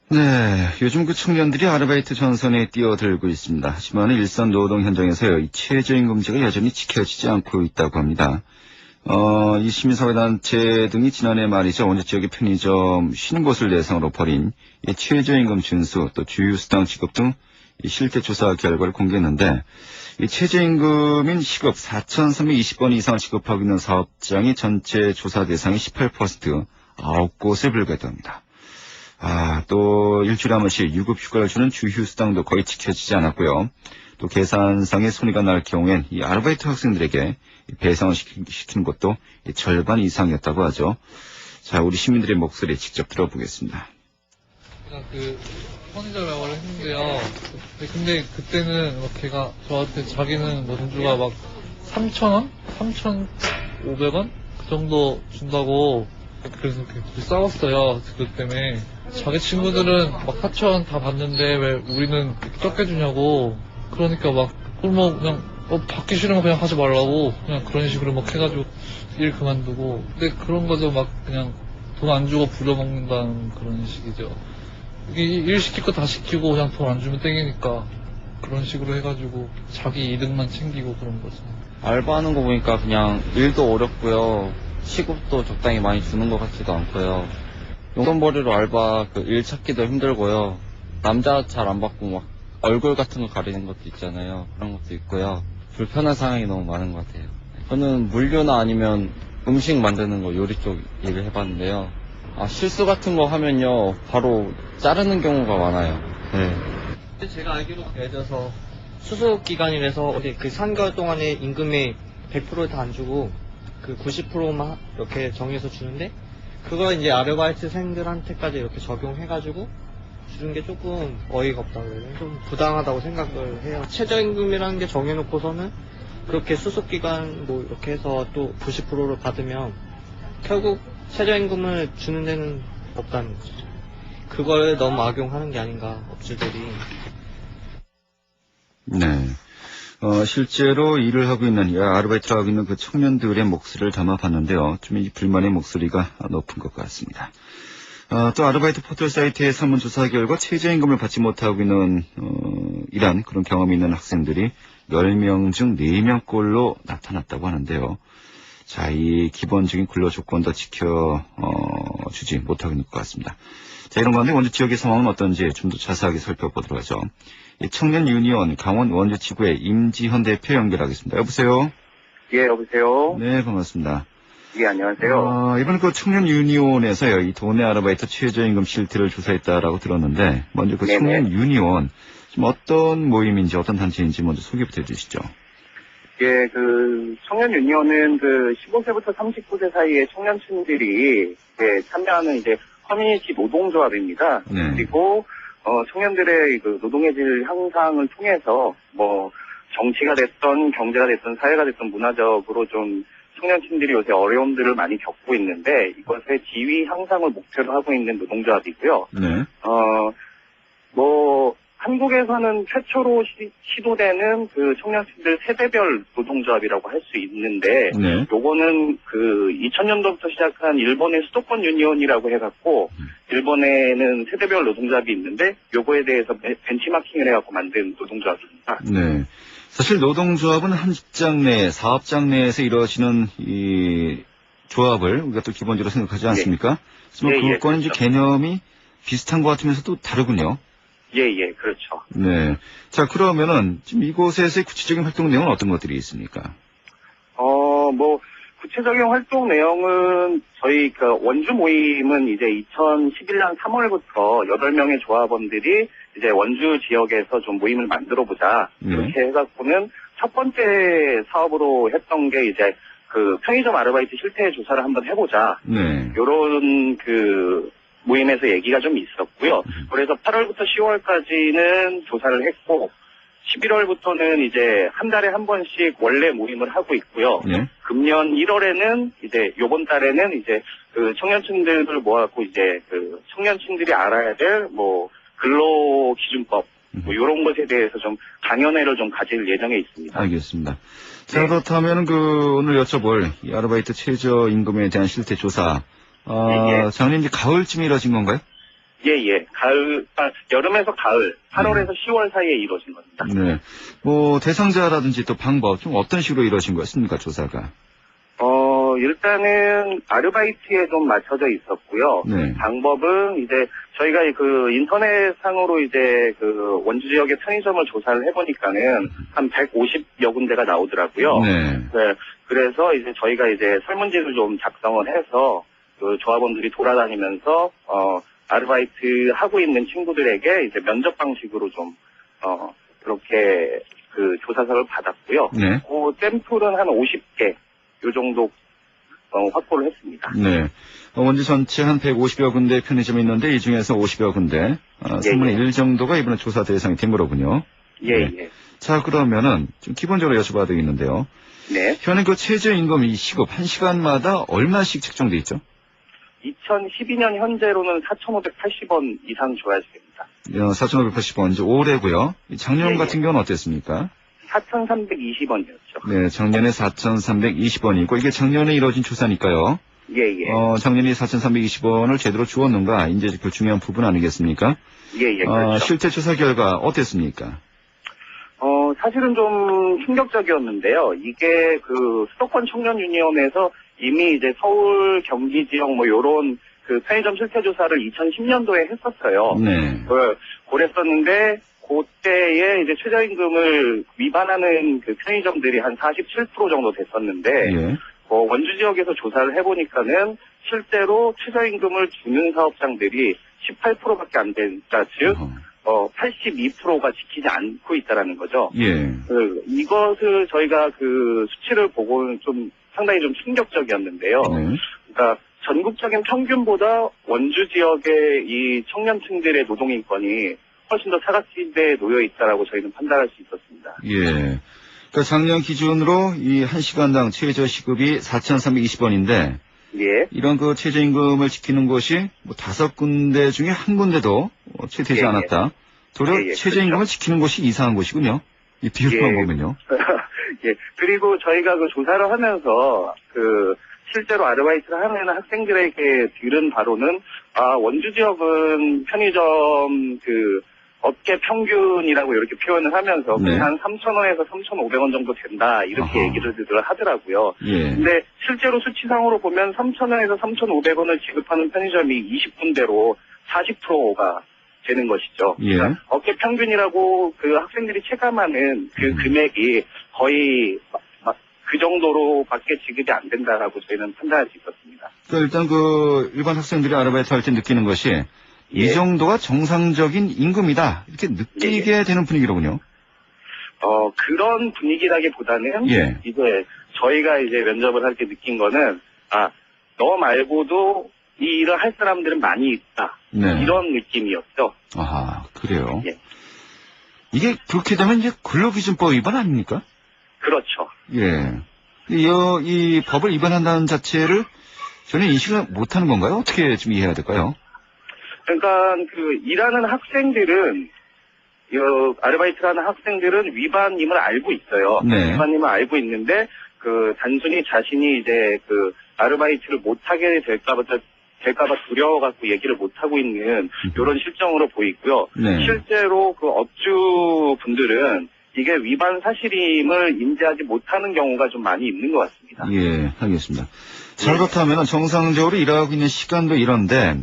네, 요즘 그 청년들이 아르바이트 전선에 뛰어들고 있습니다. 하지만 일선 노동 현장에서요, 이 최저임금제가 여전히 지켜지지 않고 있다고 합니다. 이 시민사회단체 등이 지난해 말이죠, 원주 지역의 편의점 50곳을 대상으로 벌인 이 최저임금 준수, 또 주휴수당 지급 등 이 실태 조사 결과를 공개했는데, 이 최저임금인 시급 4,320번 이상을 지급하고 있는 사업장이 전체 조사 대상의 18%, 9곳에 불과했다고 합니다. 또 일주일에 한 번씩 유급 휴가를 주는 주휴수당도 거의 지켜지지 않았고요. 또 계산상의 손해가 날 경우엔 이 아르바이트 학생들에게 배상을 시키는 것도 절반 이상이었다고 하죠. 자, 우리 시민들의 목소리 직접 들어보겠습니다. 제가 편의점 영업을 했는데요. 근데 그때는 걔가 저한테 자기는 원주가 막 3,000원? 3,500원? 그 정도 준다고 그래서 둘이 싸웠어요. 그것 때문에. 자기 친구들은 막 4,000원 다 받는데 왜 우리는 이렇게 적게 주냐고. 그러니까 그냥 받기 싫으면 그냥 하지 말라고 그냥 그런 식으로 해가지고 일 그만두고. 근데 그런 거죠. 그냥 돈 안 주고 부려먹는다는 그런 식이죠. 일 시킬 거 다 시키고 그냥 돈 안 주면 땡기니까 그런 식으로 해가지고 자기 이득만 챙기고 그런 거죠. 알바하는 거 보니까 그냥 일도 어렵고요. 시급도 적당히 많이 주는 것 같지도 않고요. 용돈벌이로 알바 일 찾기도 힘들고요. 남자 잘 안 받고 얼굴 같은 거 가리는 것도 있잖아요. 그런 것도 있고요. 불편한 상황이 너무 많은 것 같아요. 저는 물류나 아니면 음식 만드는 거 요리 쪽 일을 해봤는데요. 실수 같은 거 하면요 바로 자르는 경우가 많아요. 네. 제가 알기로 예를 들어서 수습 기간이라서 어디 3개월 동안에 임금의 100%를 다 안 주고 90%만 이렇게 정해서 주는데 그걸 이제 아르바이트생들한테까지 이렇게 적용해가지고 주는 게 조금 어이가 없다고 해요. 좀 부당하다고 생각을 해요. 최저임금이라는 게 정해놓고서는 그렇게 수습 기간 이렇게 해서 또 90%를 받으면 결국 최저임금을 주는 데는 없다는 거죠. 그걸 너무 악용하는 게 아닌가, 업주들이. 네. 실제로 일을 하고 있는, 아르바이트를 하고 있는 그 청년들의 목소리를 담아봤는데요. 좀 이 불만의 목소리가 높은 것 같습니다. 또 아르바이트 포털 사이트의 설문조사 결과 최저임금을 받지 못하고 있는, 이란 그런 경험이 있는 학생들이 10명 중 4명꼴로 나타났다고 하는데요. 자, 이 기본적인 근로조건도 지켜주지 못하고 있는 것 같습니다. 자, 이런 가운데 원주 지역의 상황은 어떤지 좀 더 자세하게 살펴보도록 하죠. 청년 유니온 강원 원주 지구의 임지현 대표 연결하겠습니다. 여보세요? 예, 여보세요? 네, 반갑습니다. 예, 안녕하세요. 이번 청년 유니온에서요, 이 도내 아르바이트 최저임금 실태를 조사했다라고 들었는데, 먼저 네네. 청년 유니온, 좀 어떤 모임인지, 어떤 단체인지 먼저 소개부터 해주시죠. 예, 청년 유니온은 15세부터 39세 사이의 청년층들이 참여하는 커뮤니티 노동조합입니다. 네. 그리고, 청년들의 노동의 질 향상을 통해서, 정치가 됐던, 경제가 됐던, 사회가 됐던 문화적으로 좀 청년층들이 요새 어려움들을 많이 겪고 있는데, 이것의 지위 향상을 목표로 하고 있는 노동조합이고요. 네. 한국에서는 최초로 시도되는 청년층들 세대별 노동조합이라고 할 수 있는데, 네. 요거는 2000년도부터 시작한 일본의 수도권 유니온이라고 해갖고, 일본에는 세대별 노동조합이 있는데, 요거에 대해서 벤치마킹을 해갖고 만든 노동조합입니다. 네. 사실 노동조합은 한 직장 내, 사업장 내에서 이루어지는 이 조합을 우리가 또 기본적으로 생각하지 않습니까? 하지만 그것과는 이제 그렇죠. 개념이 비슷한 것 같으면서도 다르군요. 예, 그렇죠. 네. 자, 그러면은 지금 이곳에서의 구체적인 활동 내용은 어떤 것들이 있습니까? 구체적인 활동 내용은 저희 원주 모임은 이제 2011년 3월부터 8명의 조합원들이 이제 원주 지역에서 좀 모임을 만들어 보자. 이렇게 해갖고는 첫 번째 사업으로 했던 게 이제 편의점 아르바이트 실태 조사를 한번 해보자. 네. 요런 모임에서 얘기가 좀 있었고요. 그래서 8월부터 10월까지는 조사를 했고, 11월부터는 이제 한 달에 한 번씩 원래 모임을 하고 있고요. 네. 금년 1월에는 이제 요번 달에는 이제 청년층들을 모아갖고 이제 청년층들이 알아야 될 근로기준법 요런 것에 대해서 좀 강연회를 좀 가질 예정에 있습니다. 알겠습니다. 자, 그렇다면 오늘 여쭤볼 이 아르바이트 최저임금에 대한 실태 조사, 작년 이제 가을쯤에 이뤄진 건가요? 예. 여름에서 가을, 8월에서 10월 사이에 이루어진 겁니다. 네. 뭐, 대상자라든지 또 방법, 좀 어떤 식으로 이루어진 거였습니까, 조사가? 일단은 아르바이트에 좀 맞춰져 있었고요. 네. 방법은 이제 저희가 그 인터넷상으로 이제 그 원주 지역의 편의점을 조사를 해보니까는 한 150여 군데가 나오더라고요. 네. 네. 그래서 이제 저희가 이제 설문지를 좀 작성을 해서 그 조합원들이 돌아다니면서 아르바이트 하고 있는 친구들에게 이제 면접 방식으로 좀 그렇게 그 조사서를 받았고요. 네. 그 샘플은 한 50개 요 정도 확보를 했습니다. 네. 원주 전체 한 150여 군데 편의점이 있는데 이 중에서 50여 군데, 3분의 1 정도가 이번에 조사 대상이 된 거로군요. 예. 자, 그러면은 좀 기본적으로 여쭤봐야 되겠는데요. 네. 현행 그 최저임금 이 시급 1시간마다 얼마씩 책정돼 있죠? 2012년 현재로는 4,580원 이상 줘야 됩니다. 4,580원, 이제 올해고요. 작년 예. 같은 경우는 어땠습니까? 4,320원이었죠. 네, 작년에 4,320원이고 이게 작년에 이루어진 조사니까요. 예. 작년에 4,320원을 제대로 주었는가? 이제 그 중요한 부분 아니겠습니까? 예, 그렇죠. 실제 조사 결과 어땠습니까? 사실은 좀 충격적이었는데요. 이게 그 수도권 청년 유니온에서 이미 이제 서울, 경기 지역 뭐 요런 그 편의점 실태 조사를 2010년도에 했었어요. 네. 그랬었는데 그때에 이제 최저임금을 위반하는 그 편의점들이 한 47% 정도 됐었는데 예. 원주 지역에서 조사를 해보니까는 실제로 최저임금을 주는 사업장들이 18%밖에 안 된다. 즉 82%가 지키지 않고 있다라는 거죠. 예. 이것을 저희가 그 수치를 보고는 좀 상당히 좀 충격적이었는데요. 네. 그러니까 전국적인 평균보다 원주 지역의 이 청년층들의 노동인권이 훨씬 더 사각지대에 놓여 있다라고 저희는 판단할 수 있었습니다. 예. 그러니까 작년 기준으로 이 1시간당 최저 시급이 4,320원인데 예. 이런 그 최저임금을 지키는 곳이 뭐 5군데 중에 한 군데도 채되지 예, 않았다. 도리어 예, 최저임금을 그렇죠. 지키는 곳이 이상한 곳이군요. 이 비율만 보면요. 예. 그리고 저희가 그 조사를 하면서 그 실제로 아르바이트를 하는 학생들에게 들은 바로는 원주 지역은 편의점 그 업계 평균이라고 이렇게 표현을 하면서 네. 한 3,000원에서 3,500원 정도 된다 이렇게 얘기를 하더라고요. 예. 근데 실제로 수치상으로 보면 3,000원에서 3,500원을 지급하는 편의점이 20군데로 40%가 되는 것이죠. 예. 그러니까 업계 평균이라고 그 학생들이 체감하는 그 금액이 거의 그 정도로밖에 지급이 안 된다라고 저희는 판단할 수 있었습니다. 그러니까 일단 그 일반 학생들이 아르바이트 할 때 느끼는 것이 이 정도가 정상적인 임금이다. 이렇게 느끼게 되는 분위기로군요. 그런 분위기라기보다는 이제 저희가 이제 면접을 할 때 느낀 거는 너 말고도 이 일을 할 사람들은 많이 있다. 네. 이런 느낌이었죠. 아하, 그래요. 예. 이게 그렇게 되면 이제 근로기준법 위반 아닙니까? 그렇죠. 예. 이 법을 위반한다는 자체를 전혀 인식을 못하는 건가요? 어떻게 좀 이해해야 될까요? 그러니까 그 일하는 학생들은 아르바이트를 하는 학생들은 위반임을 알고 있어요. 네. 위반임을 알고 있는데 그 단순히 자신이 이제 그 아르바이트를 못하게 될까봐 두려워갖고 얘기를 못하고 있는 이런 실정으로 보이고요. 네. 실제로 그 업주분들은 이게 위반 사실임을 인지하지 못하는 경우가 좀 많이 있는 것 같습니다. 예, 알겠습니다. 자, 그렇다면 정상적으로 일하고 있는 시간도 이런데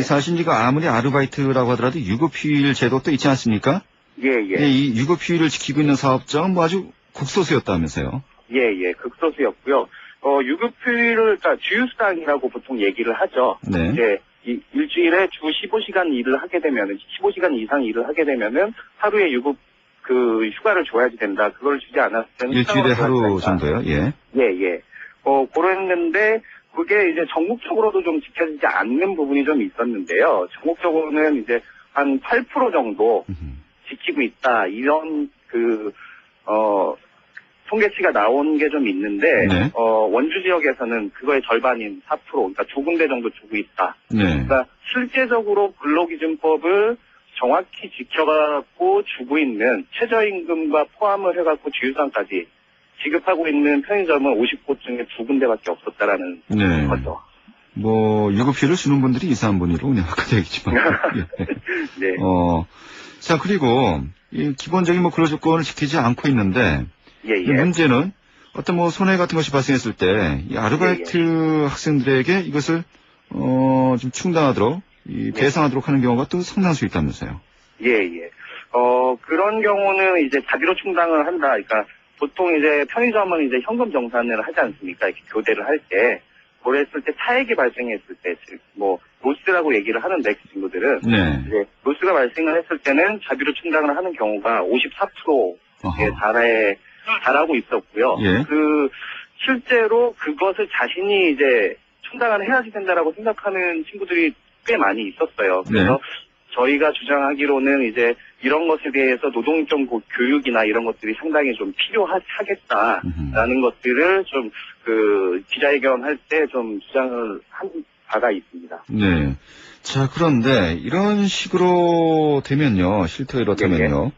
사실 이가 아무리 아르바이트라고 하더라도 유급휴일 제도도 있지 않습니까? 이 유급휴일을 지키고 있는 사업장은 뭐 아주 극소수였다면서요? 극소수였고요. 유급휴일을 그러니까 주휴수당이라고 보통 얘기를 하죠. 네. 이제 일주일에 주 15시간 일을 하게 되면은 15시간 이상 일을 하게 되면은 하루에 유급 그 휴가를 줘야지 된다. 그걸 주지 않았을 때는 일주일에 하루 정도요. 예. 그랬는데 그게 이제 전국적으로도 좀 지켜지지 않는 부분이 좀 있었는데요. 전국적으로는 이제 한 8% 정도 지키고 있다. 이런 통계치가 나온 게 좀 있는데 네. 원주 지역에서는 그거의 절반인 4%, 그러니까 2군데 정도 주고 있다. 네. 그러니까 실제적으로 근로기준법을 정확히 지켜갖고 주고 있는 최저임금과 포함을 해갖고 주휴수당까지 지급하고 있는 편의점은 50곳 중에 2군데밖에 없었다라는 거죠. 유급휴를 주는 분들이 2, 3분으로 운영하게 되겠지만. 예. 네. 자, 그리고, 이 기본적인 근로 조건을 지키지 않고 있는데, 예, 이 예. 문제는 어떤 손해 같은 것이 발생했을 때, 이 아르바이트 학생들에게 이것을, 좀 충당하도록, 배상하도록 하는 경우가 또 상당수 있다면서요. 예, 예. 그런 경우는 이제 자비로 충당을 한다. 그러니까 보통 이제 편의점은 이제 현금 정산을 하지 않습니까? 이렇게 교대를 할 때. 그랬을 때 차액이 발생했을 때, 즉, 로스라고 얘기를 하는데, 그 친구들은. 네. 이제 로스가 발생을 했을 때는 자비로 충당을 하는 경우가 54%에 달하고 있었고요. 예. 실제로 그것을 자신이 이제 충당을 해야지 된다라고 생각하는 친구들이 꽤 많이 있었어요. 그래서 저희가 주장하기로는 이제 이런 것에 대해서 노동인권 교육이나 이런 것들이 상당히 좀 필요하겠다라는 것들을 좀 기자회견 할 때 좀 주장을 한 바가 있습니다. 네. 자, 그런데 이런 식으로 되면요, 실태가 이렇다면요,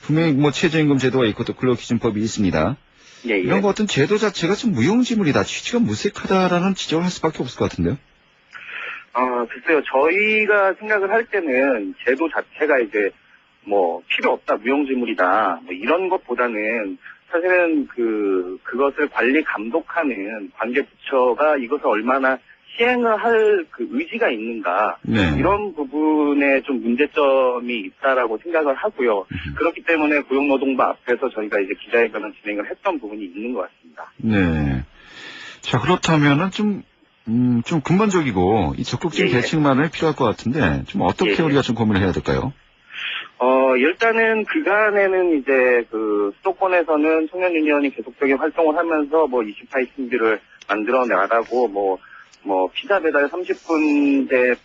분명히 최저임금 제도가 있고 또 근로기준법이 있습니다. 예, 예. 이런 거 어떤 제도 자체가 좀 무용지물이다, 취지가 무색하다라는 지적을 할 수밖에 없을 것 같은데요. 글쎄요. 저희가 생각을 할 때는 제도 자체가 이제 필요 없다, 무용지물이다, 이런 것보다는 사실은 그것을 관리 감독하는 관계부처가 이것을 얼마나 시행을 할 의지가 있는가, 네. 이런 부분에 좀 문제점이 있다라고 생각을 하고요. 그렇기 때문에 고용노동부 앞에서 저희가 이제 기자회견을 진행을 했던 부분이 있는 것 같습니다. 네. 자, 그렇다면은 좀 근본적이고, 이 적극적인 예, 예. 대책만이 필요할 것 같은데, 좀 어떻게 예, 예. 우리가 좀 고민을 해야 될까요? 일단은 그간에는 이제 수도권에서는 청년유니언이 계속적인 활동을 하면서 24일 신비를 만들어 나가고, 피자 배달 30분제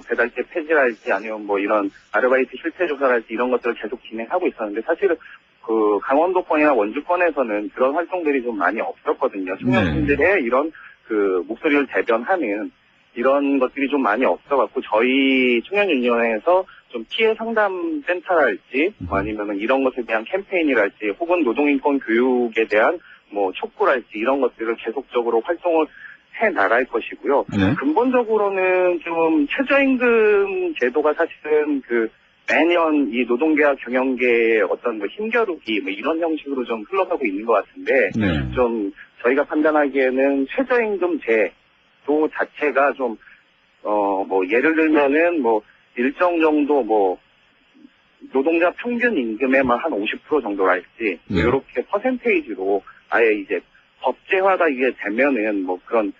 배달제 폐지랄지 아니면 이런 아르바이트 실태 조사랄지 이런 것들을 계속 진행하고 있었는데 사실은 강원도권이나 원주권에서는 그런 활동들이 좀 많이 없었거든요. 청년분들의 이런 목소리를 대변하는 이런 것들이 좀 많이 없어갖고 저희 청년유니언에서 좀 피해 상담 센터랄지 아니면은 이런 것에 대한 캠페인이랄지 혹은 노동인권 교육에 대한 촉구랄지 이런 것들을 계속적으로 활동을 해 나갈 것이고요. 네. 근본적으로는 좀 최저임금 제도가 사실은 매년 이 노동계와 경영계의 어떤 힘겨루기 이런 형식으로 좀 흘러가고 있는 것 같은데 네. 좀 저희가 판단하기에는 최저임금 제도 자체가 좀 예를 들면은 일정 정도 노동자 평균 임금에만 한 50% 정도랄지 네. 이렇게 퍼센테이지로 아예 이제 법제화가 이게 되면은 그런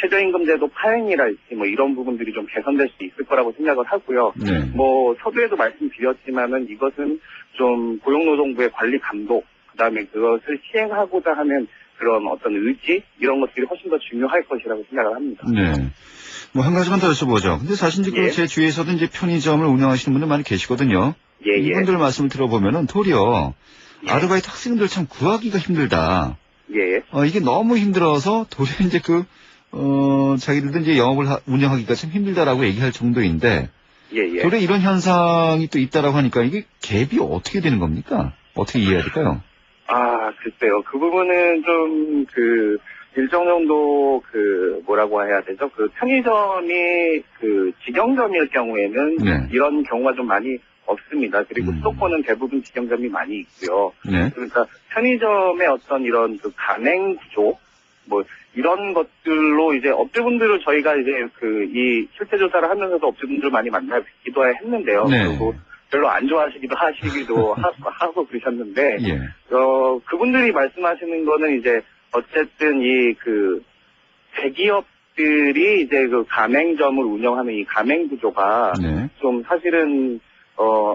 최저임금제도 파행이랄지 이런 부분들이 좀 개선될 수 있을 거라고 생각을 하고요. 네. 서두에도 말씀드렸지만은 이것은 좀 고용노동부의 관리 감독, 그다음에 그것을 시행하고자 하는 그런 어떤 의지 이런 것들이 훨씬 더 중요할 것이라고 생각을 합니다. 네. 한 가지만 더 여쭤보죠. 근데 사실 지금 예. 제 주위에서도 이제 편의점을 운영하시는 분들 많이 계시거든요. 예, 예. 이분들 말씀을 들어보면은 도리어 예. 아르바이트 학생들 참 구하기가 힘들다. 예. 이게 너무 힘들어서 도리어 이제 자기들도 이제 영업을 운영하기가 참 힘들다라고 얘기할 정도인데, 예. 도리어 이런 현상이 또 있다라고 하니까 이게 갭이 어떻게 되는 겁니까? 어떻게 이해해야 될까요? 글쎄요. 그 부분은 좀 일정 정도 뭐라고 해야 되죠? 편의점이 직영점일 경우에는 네. 이런 경우가 좀 많이 없습니다. 그리고 음. 수도권은 대부분 직영점이 많이 있고요. 네. 그러니까 편의점의 어떤 이런 가맹 구조 이런 것들로 이제 업주분들을 저희가 이제 이 실태 조사를 하면서도 업주분들 많이 만나 뵙기도 했는데요. 네. 그리고 별로 안 좋아하시기도 하고 그러셨는데 예. 그분들이 말씀하시는 거는 이제 어쨌든 이 대기업들이 이제 가맹점을 운영하는 이 가맹 구조가 네. 좀 사실은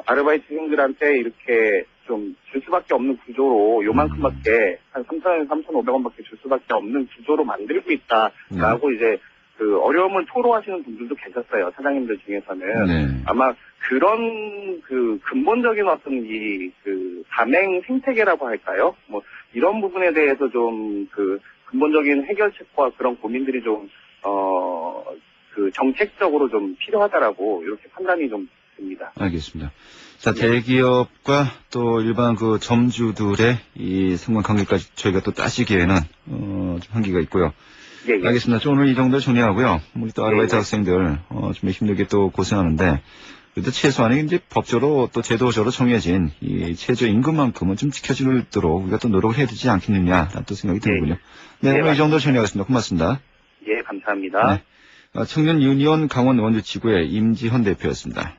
아르바이트생들한테 이렇게 좀 줄 수밖에 없는 구조로 요만큼밖에 한 3,500원밖에 줄 수밖에 없는 구조로 만들고 있다라고 이제 어려움을 토로하시는 분들도 계셨어요. 사장님들 중에서는. 네. 아마 그런 근본적인 어떤 가맹 생태계라고 할까요? 이런 부분에 대해서 좀 근본적인 해결책과 그런 고민들이 좀 정책적으로 좀 필요하다라고 이렇게 판단이 좀 듭니다. 알겠습니다. 자, 대기업과 또 일반 점주들의 이 상관관계까지 저희가 또 따지기에는 좀 한계가 있고요. 예, 예. 알겠습니다. 좀 오늘 이 정도 정리하고요. 우리 또 아르바이트 예, 예. 학생들, 좀 힘들게 또 고생하는데, 그래도 최소한의 이제 법적으로 또 제도적으로 정해진 이 최저임금만큼은 좀 지켜주도록 우리가 또 노력을 해야 되지 않겠느냐라는 또 생각이 드는군요. 네, 예, 오늘 이 정도 정리하겠습니다. 고맙습니다. 예, 감사합니다. 네. 청년 유니온 강원 원주지구의 임지현 대표였습니다.